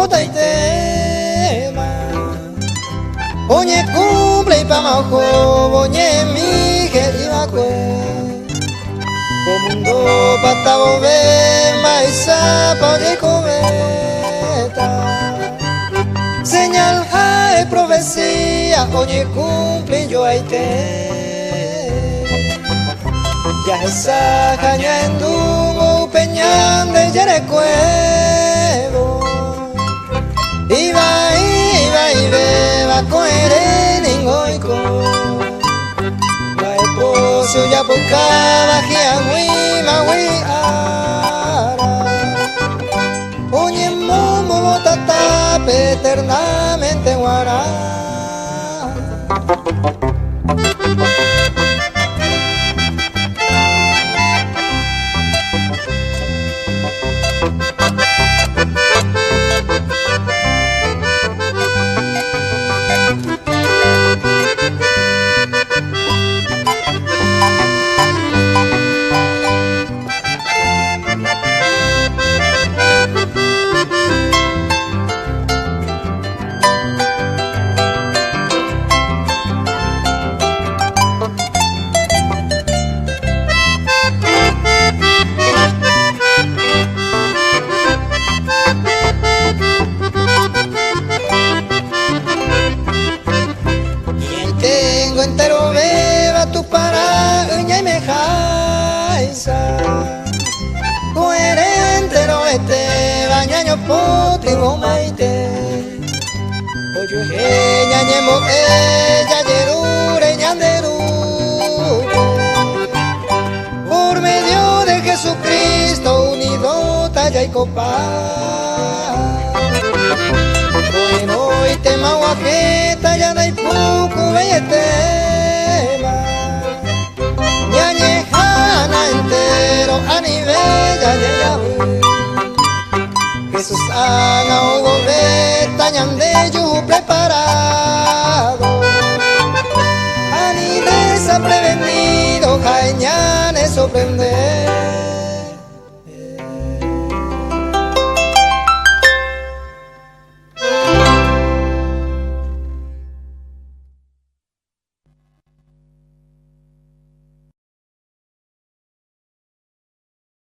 bota y tema. Oñe cumple y pa' majo, oñe mi que iba Comundo patavo ve maisa oye cometa. Señal jae profecía, oñe cumple yo ahí te. Ya esa caña en dumo peñán de Yerecuevo. Iba y beba coere ningoico. Esposo ya pocaba giangui magui ara. Oñe momo botata eternamente guará. Entero beba tu para uña y me jaisa. Coherente no bañaño potimo maite. Oyo ñañemo ella yerure ñanderu. Por medio de Jesucristo unido talla y copa. Bueno y tema guajeta ya no hay poco tema. Ñañejana entero a nivel ya llega. Jesús haga o gobeta ñandeyu preparado. Ani desaprevenido jaeñane sorprende.